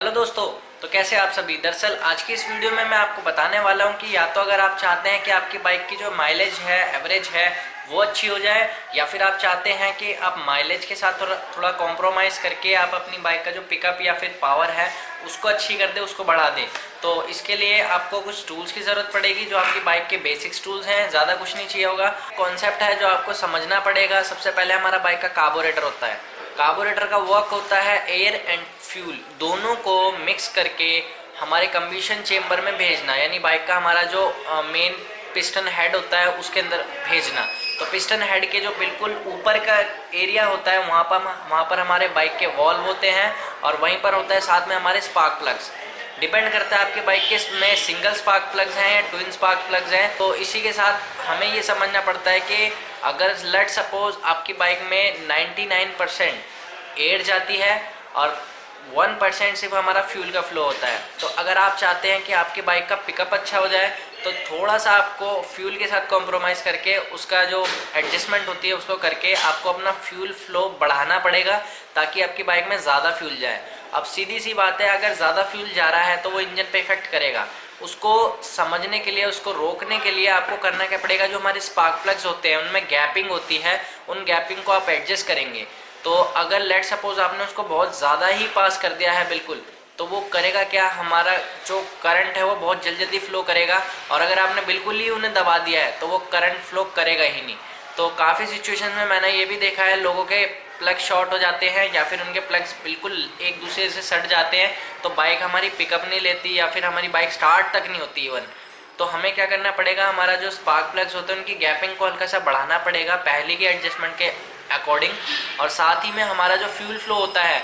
Hello दोस्तों। तो कैसे आप सभी। दरअसल आज की इस वीडियो में मैं आपको बताने वाला हूं कि या तो अगर आप चाहते हैं कि आपकी बाइक की जो माइलेज है, एवरेज है, वो अच्छी हो जाए, या फिर आप चाहते हैं कि आप माइलेज के साथ थोड़ा थोड़ा कॉम्प्रोमाइज़ करके आप अपनी बाइक का जो पिकअप या फिर पावर है उसको अच्छी कर दे, उसको बढ़ा दें। तो इसके लिए आपको कुछ टूल्स की ज़रूरत पड़ेगी जो आपकी बाइक के बेसिक्स टूल्स हैं, ज़्यादा कुछ नहीं चाहिए होगा। कॉन्सेप्ट है जो आपको समझना पड़ेगा। सबसे पहले हमारा बाइक का कार्बोरेटर होता है। कार्बोरेटर का वर्क होता है एयर एंड फ्यूल दोनों को मिक्स करके हमारे कंबशन चेम्बर में भेजना, यानी बाइक का हमारा जो मेन पिस्टन हेड होता है उसके अंदर भेजना। तो पिस्टन हेड के जो बिल्कुल ऊपर का एरिया होता है वहाँ पर हमारे बाइक के वॉल्व होते हैं, और वहीं पर होता है साथ में हमारे स्पार्क प्लग्स। डिपेंड करता है आपके बाइक के में सिंगल स्पार्क प्लग्स हैं या ट्विन स्पार्क प्लग्स हैं। तो इसी के साथ हमें ये समझना पड़ता है कि अगर लेट सपोज आपकी बाइक में 99% एयर जाती है और 1% सिर्फ हमारा फ्यूल का फ्लो होता है, तो अगर आप चाहते हैं कि आपकी बाइक का पिकअप अच्छा हो जाए तो थोड़ा सा आपको फ्यूल के साथ कॉम्प्रोमाइज़ करके उसका जो एडजस्टमेंट होती है उसको करके आपको अपना फ्यूल फ्लो बढ़ाना पड़ेगा, ताकि आपकी बाइक में ज़्यादा फ्यूल जाए। अब सीधी सी बात है, अगर ज़्यादा फ्यूल जा रहा है तो वो इंजन पे इफेक्ट करेगा। उसको समझने के लिए, उसको रोकने के लिए आपको करना क्या पड़ेगा, जो हमारे स्पार्क प्लग्स होते हैं उनमें गैपिंग होती है, उन गैपिंग को आप एडजस्ट करेंगे। तो अगर लेट सपोज आपने उसको बहुत ज़्यादा ही पास कर दिया है बिल्कुल, तो वो करेगा क्या, हमारा जो करंट है वो बहुत जल्दी जल्दी फ्लो करेगा। और अगर आपने बिल्कुल ही उन्हें दबा दिया है तो वो करंट फ्लो करेगा ही नहीं। तो काफ़ी सिचुएशन में मैंने ये भी देखा है, लोगों के प्लग शॉर्ट हो जाते हैं या फिर उनके प्लग्स बिल्कुल एक दूसरे से सट जाते हैं, तो बाइक हमारी पिकअप नहीं लेती या फिर हमारी बाइक स्टार्ट तक नहीं होती इवन। तो हमें क्या करना पड़ेगा, हमारा जो स्पार्क प्लग्स होते हैं उनकी गैपिंग को हल्का सा बढ़ाना पड़ेगा पहले की एडजस्टमेंट के अकॉर्डिंग। और साथ ही में हमारा जो फ्यूल फ्लो होता है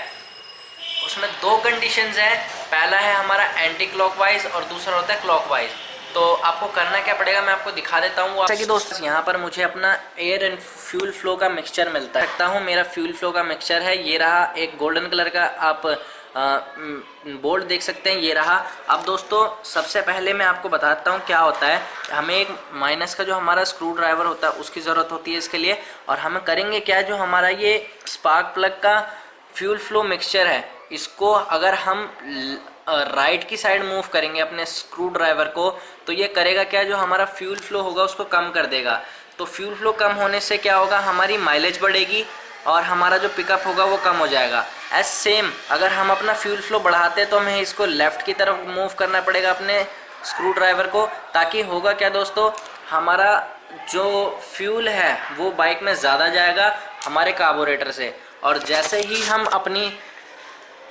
उसमें दो कंडीशंस हैं। पहला है हमारा एंटी क्लॉकवाइज और दूसरा होता है क्लॉकवाइज। तो आपको करना क्या पड़ेगा, मैं आपको दिखा देता हूँ। जैसा कि दोस्तों यहाँ पर मुझे अपना एयर एंड फ्यूल फ्लो का मिक्सचर मिलता है, सकता हूँ मेरा फ्यूल फ्लो का मिक्सचर है। ये रहा एक गोल्डन कलर का, आप बोर्ड देख सकते हैं, ये रहा। अब दोस्तों सबसे पहले मैं आपको बताता हूँ क्या होता है। हमें एक माइनस का जो हमारा स्क्रू ड्राइवर होता है उसकी ज़रूरत होती है इसके लिए। और हम करेंगे क्या, जो हमारा ये स्पार्क प्लग का फ्यूल फ्लो मिक्सचर है, इसको अगर हम राइट की साइड मूव करेंगे अपने स्क्रू ड्राइवर को, तो ये करेगा क्या, जो हमारा फ्यूल फ्लो होगा उसको कम कर देगा। तो फ्यूल फ्लो कम होने से क्या होगा, हमारी माइलेज बढ़ेगी और हमारा जो पिकअप होगा वो कम हो जाएगा। एज सेम अगर हम अपना फ्यूल फ्लो बढ़ाते हैं तो हमें इसको लेफ़्ट की तरफ मूव करना पड़ेगा अपने स्क्रू ड्राइवर को, ताकि होगा क्या दोस्तों, हमारा जो फ्यूल है वो बाइक में ज़्यादा जाएगा हमारे कार्बोरेटर से। और जैसे ही हम अपनी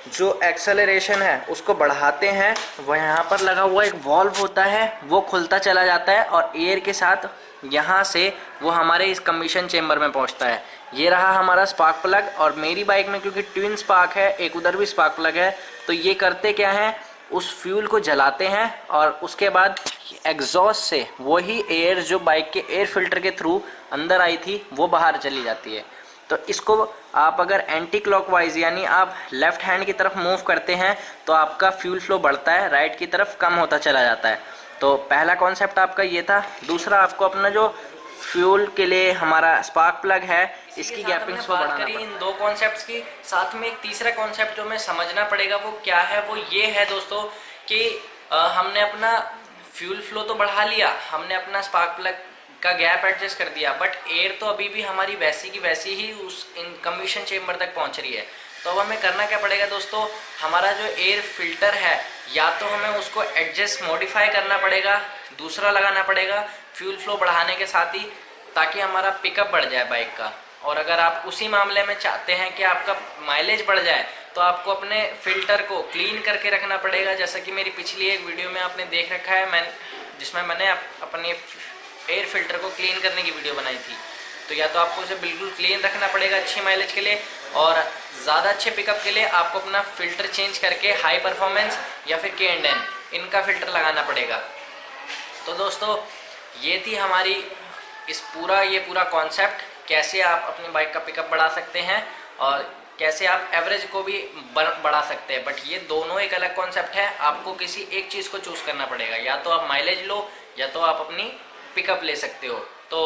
जो एक्सेलरेशन है उसको बढ़ाते हैं, वह यहाँ पर लगा हुआ एक वॉल्व होता है, वो खुलता चला जाता है और एयर के साथ यहाँ से वो हमारे इस कम्बशन चेम्बर में पहुँचता है। ये रहा हमारा स्पार्क प्लग। और मेरी बाइक में क्योंकि ट्विन स्पार्क है, एक उधर भी स्पार्क प्लग है, तो ये करते क्या हैं, उस फ्यूल को जलाते हैं और उसके बाद एग्जॉस्ट से वही एयर जो बाइक के एयर फिल्टर के थ्रू अंदर आई थी वो बाहर चली जाती है। तो इसको आप अगर एंटी क्लॉकवाइज यानी आप लेफ्ट हैंड की तरफ मूव करते हैं तो आपका फ्यूल फ्लो बढ़ता है, राइट की तरफ कम होता चला जाता है। तो पहला कॉन्सेप्ट आपका ये था। दूसरा, आपको अपना जो फ्यूल के लिए हमारा स्पार्क प्लग है इसकी गैपिंग्स को बढ़ाना पड़ेगा। इन दो कॉन्सेप्ट्स की साथ में एक तीसरा कॉन्सेप्ट जो हमें समझना पड़ेगा वो क्या है, वो ये है दोस्तों कि हमने अपना फ्यूल फ्लो तो बढ़ा लिया, हमने अपना स्पार्क प्लग का गैप एडजस्ट कर दिया, बट एयर तो अभी भी हमारी वैसी की वैसी ही उस कम्बशन चेम्बर तक पहुंच रही है। तो अब हमें करना क्या पड़ेगा दोस्तों, हमारा जो एयर फिल्टर है या तो हमें उसको एडजस्ट मॉडिफाई करना पड़ेगा, दूसरा लगाना पड़ेगा फ्यूल फ्लो बढ़ाने के साथ ही, ताकि हमारा पिकअप बढ़ जाए बाइक का। और अगर आप उसी मामले में चाहते हैं कि आपका माइलेज बढ़ जाए तो आपको अपने फ़िल्टर को क्लीन करके रखना पड़ेगा, जैसा कि मेरी पिछली एक वीडियो में आपने देख रखा है, जिसमें मैंने अपने एयर फिल्टर को क्लीन करने की वीडियो बनाई थी। तो या तो आपको उसे बिल्कुल क्लीन रखना पड़ेगा अच्छी माइलेज के लिए, और ज़्यादा अच्छे पिकअप के लिए आपको अपना फ़िल्टर चेंज करके हाई परफॉर्मेंस या फिर K&N इनका फ़िल्टर लगाना पड़ेगा। तो दोस्तों ये थी हमारी ये पूरा कॉन्सेप्ट, कैसे आप अपनी बाइक का पिकअप बढ़ा सकते हैं और कैसे आप एवरेज को भी बढ़ा सकते हैं। बट ये दोनों एक अलग कॉन्सेप्ट है, आपको किसी एक चीज़ को चूज़ करना पड़ेगा, या तो आप माइलेज लो या तो आप अपनी पिकअप ले सकते हो। तो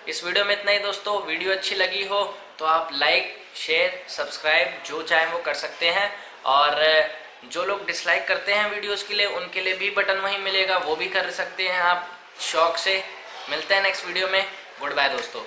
इस वीडियो में इतना ही दोस्तों। वीडियो अच्छी लगी हो तो आप लाइक, शेयर, सब्सक्राइब जो चाहें वो कर सकते हैं। और जो लोग डिसलाइक करते हैं वीडियोस के लिए, उनके लिए भी बटन वहीं मिलेगा, वो भी कर सकते हैं आप शौक से। मिलते हैं नेक्स्ट वीडियो में। गुड बाय दोस्तों।